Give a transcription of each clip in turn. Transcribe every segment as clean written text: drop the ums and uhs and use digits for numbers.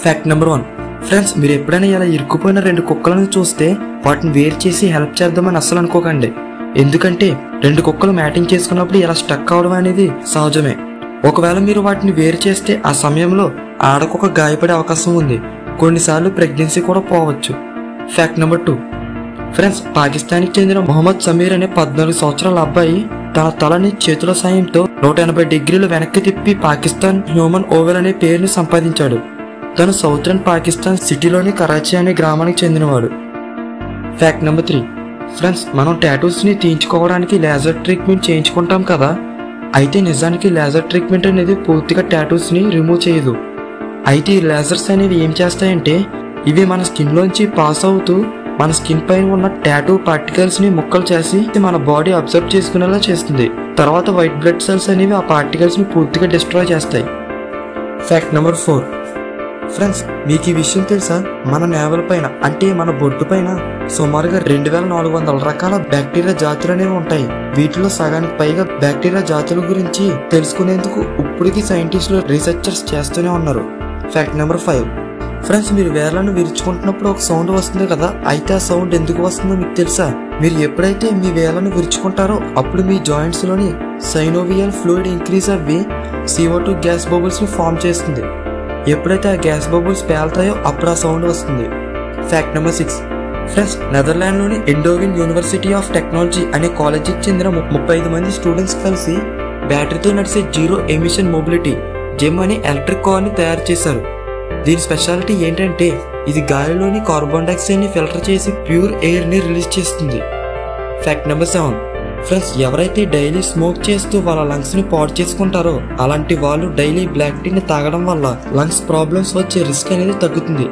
Fact number 1. Friends, మీరు ఎప్పుడైనా ఇలా ఇరుక్కుపోయిన 2 కుక్కలను చూస్తే వాటిని వేరు చేసి హెల్ప్ చేద్దామని అస్సలు అనుకోకండి. ఎందుకంటే 2 కుక్కలు మ్యాటింగ్ చేసుకున్నప్పుడు ఇలా స్టక్ అవడం అనేది సహజమే. ఒకవేళ మీరు వాటిని వేరు చేస్తే ఆ సమయంలో ఆడకొక గాయపడే అవకాశం ఉంది. కొన్నిసార్లు ప్రెగ్నెన్సీ కూడా పోవచ్చు. Fact number 2. ఫ్రెండ్స్, పాకిస్తాన్కి చెందిన మొహమ్మద్ సమీర్ అనే 14 సంవత్సరాల అబ్బాయి తన తలని చేతుల సాయంతో 180 డిగ్రీలు వెనక్కి తిప్పి పాకిస్తాన్ హ్యూమన్ ఓవెల్ అనే పేరుని సంపాదించాడు. తను సౌత్రన్ పాకిస్తాన్ సిటీలోని కరాచీ అనే గ్రామానికి చెందినవాడు. Fact number 3. ఫ్రెండ్స్, మనం టాటూస్ ని తీయించుకోవడానికి లేజర్ ట్రీట్మెంట్ చేయించుకుంటాం కదా. అయితే నిజానికి లేజర్ ట్రీట్మెంట్ అనేది పూర్తిగా టాటూస్ ని రిమూవ్ చేయదు. అయితే ఈ లేజర్స్ అనేవి ఏం చేస్తాయంటే ఇవి మన స్కిన్ లోంచి పాస్ అవుతూ మన స్కిన్ పైన ఉన్న టాటూ పార్టికల్స్ ని ముక్కలు చేసి మన బాడీ అబ్జర్వ్ చేసుకునేలా చేస్తుంది. తర్వాత వైట్ బ్లడ్ సెల్స్ అనేవి ఆ పార్టికల్స్ ని పూర్తిగా డిస్ట్రాయ్ చేస్తాయి. Fact number 4. ఫ్రెండ్స్, మీకు ఈ విషయం తెలుసా? మన నేవల పైన అంటే మన బొడ్డు పైన సుమారుగా 2400 రకాల బ్యాక్టీరియా జాతులు అనేవి ఉంటాయి. వీటిలో సగానికి పైగా బ్యాక్టీరియా జాతుల గురించి తెలుసుకునేందుకు ఇప్పటికీ సైంటిస్టులు రీసెర్చర్స్ చేస్తూనే ఉన్నారు. Fact number 5. ఫ్రెండ్స్, మీరు వేర్లను విరుచుకుంటున్నప్పుడు ఒక సౌండ్ వస్తుంది కదా. అయితే ఆ సౌండ్ ఎందుకు వస్తుందో మీకు తెలుసా? మీరు ఎప్పుడైతే మీ వేర్లను విరుచుకుంటారో అప్పుడు మీ జాయింట్స్ లోని సైనోవియల్ ఫ్లూయిడ్ ఇంక్రీజ్ అవ్వి CO2 గ్యాస్ బబుల్స్ ని ఫామ్ చేస్తుంది. ఎప్పుడైతే ఆ గ్యాస్ బబుల్స్ పేలుతాయో అప్పుడు ఆ సౌండ్ వస్తుంది. Fact number 6. ఫ్రెండ్స్, నెదర్లాండ్ లోని ఎండోవిన్ యూనివర్సిటీ ఆఫ్ టెక్నాలజీ అనే కాలేజీకి చెందిన 35 మంది స్టూడెంట్స్ కలిసి బ్యాటరీతో నడిచే జీరో ఎమిషన్ మొబిలిటీ జెమ్ అనే ఎలక్ట్రిక్ కార్ ని తయారు చేశారు. దీని స్పెషాలిటీ ఏంటంటే ఇది గాలిలోని కార్బన్ డైఆక్సైడ్ ని ఫిల్టర్ చేసి ప్యూర్ ఎయిర్ ని రిలీజ్ చేస్తుంది. Fact number 7. ఫ్రెండ్స్, ఎవరైతే డైలీ స్మోక్ చేస్తూ వాళ్ళ లంగ్స్ ని పాడు చేసుకుంటారో అలాంటి వాళ్ళు డైలీ బ్లాక్ టీ ని తాగడం వల్ల లంగ్స్ ప్రాబ్లమ్స్ వచ్చే రిస్క్ అనేది తగ్గుతుంది.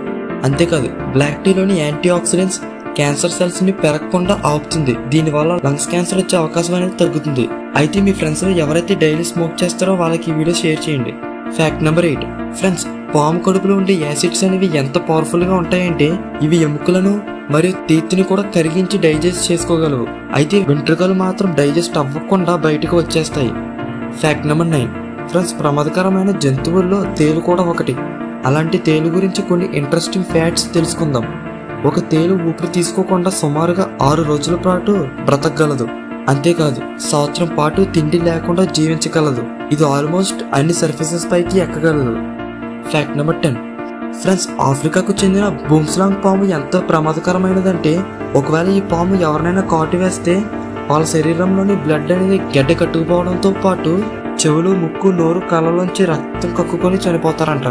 అంతేకాదు బ్లాక్ టీలోని యాంటీ ఆక్సిడెంట్స్ క్యాన్సర్ సెల్స్ ని పెరగకుండా ఆపుతుంది. దీనివల్ల లంగ్స్ క్యాన్సర్ వచ్చే అవకాశం అనేది తగ్గుతుంది. అయితే మీ ఫ్రెండ్స్ లో ఎవరైతే డైలీ స్మోక్ చేస్తారో వాళ్ళకి ఈ వీడియో షేర్ చేయండి. Fact number 8. ఫ్రెండ్స్, పాము కడుపులో ఉండే యాసిడ్స్ అనేవి ఎంత పవర్ఫుల్ గా ఉంటాయంటే ఇవి ఎముకలను మరియు తీర్తిని కూడా కరిగించి డైజెస్ట్ చేసుకోగలవు. అయితే వెంట్రుకలు మాత్రం డైజెస్ట్ అవ్వకుండా బయటకు వచ్చేస్తాయి. Fact number 9. ఫ్రెండ్స్, ప్రమాదకరమైన జంతువుల్లో తేలు కూడా ఒకటి. అలాంటి తేలు గురించి కొన్ని ఇంట్రెస్టింగ్ ఫ్యాక్ట్స్ తెలుసుకుందాం. ఒక తేలు ఊపిరి తీసుకోకుండా సుమారుగా 6 రోజుల పాటు బ్రతకగలదు. అంతేకాదు సంవత్సరం పాటు తిండి లేకుండా జీవించగలదు. ఇది ఆల్మోస్ట్ అన్ని సర్ఫేసెస్ పైకి ఎక్కగలదు. Fact number 10. ఫ్రెండ్స్, ఆఫ్రికాకు చెందిన బూమ్స్లాంగ్ పాము ఎంత ప్రమాదకరమైనదంటే ఒకవేళ ఈ పాము ఎవరినైనా కాటు వేస్తే వాళ్ళ శరీరంలోని బ్లడ్ అనేది గడ్డ కట్టుకుపోవడంతో పాటు చెవులు, ముక్కు, నోరు, కళ్ళలోంచి రక్తం కక్కుకొని చనిపోతారంట.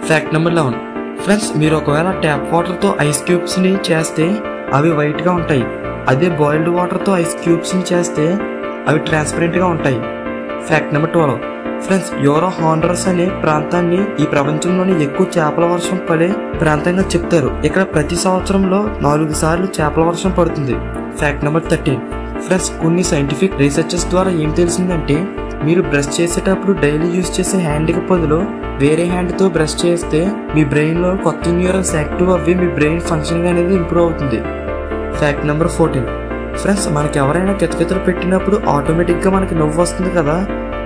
Fact number 11. ఫ్రెండ్స్, మీరు ఒకవేళ ట్యాప్ వాటర్ తో ఐస్ క్యూబ్స్ ని చేస్తే అవి వైట్ గా ఉంటాయి. అదే బాయిల్డ్ వాటర్ తో ఐస్ క్యూబ్స్ ని చేస్తే అవి ట్రాన్స్పరెంట్ గా ఉంటాయి. Fact number 12. ఫ్రెండ్స్, యూరో హాండరస్ అనే ప్రాంతాన్ని ఈ ప్రపంచంలోని ఎక్కువ చేపల వర్షం పడే ప్రాంతంగా చెప్తారు. ఇక్కడ ప్రతి సంవత్సరంలో 4 సార్లు చేపల వర్షం పడుతుంది. Fact number 13. ఫ్రెండ్స్, కొన్ని సైంటిఫిక్ రీసెర్చెస్ ద్వారా ఏం తెలిసిందంటే మీరు బ్రష్ చేసేటప్పుడు డైలీ యూజ్ చేసే హ్యాండ్ కి బదులు వేరే హ్యాండ్ తో బ్రష్ చేస్తే మీ బ్రెయిన్ లో కొత్త న్యూరన్స్ యాక్టివ్ అవ్వి మీ బ్రెయిన్ ఫంక్షనింగ్ అనేది ఇంప్రూవ్ అవుతుంది. Fact number 14. ఫ్రెండ్స్, మనకి ఎవరైనా కితకితలు పెట్టినప్పుడు ఆటోమేటిక్ గా మనకి నవ్వు వస్తుంది కదా.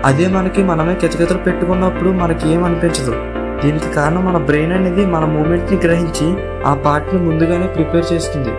అదే మనమే కితకితలు పెట్టుకున్నప్పుడు మనకి ఏం అనిపించదు. దీనికి కారణం మన బ్రెయిన్ అనేది మన మూమెంట్ ని గ్రహించి ఆ పార్ట్ ని ముందుగానే ప్రిపేర్ చేస్తుంది.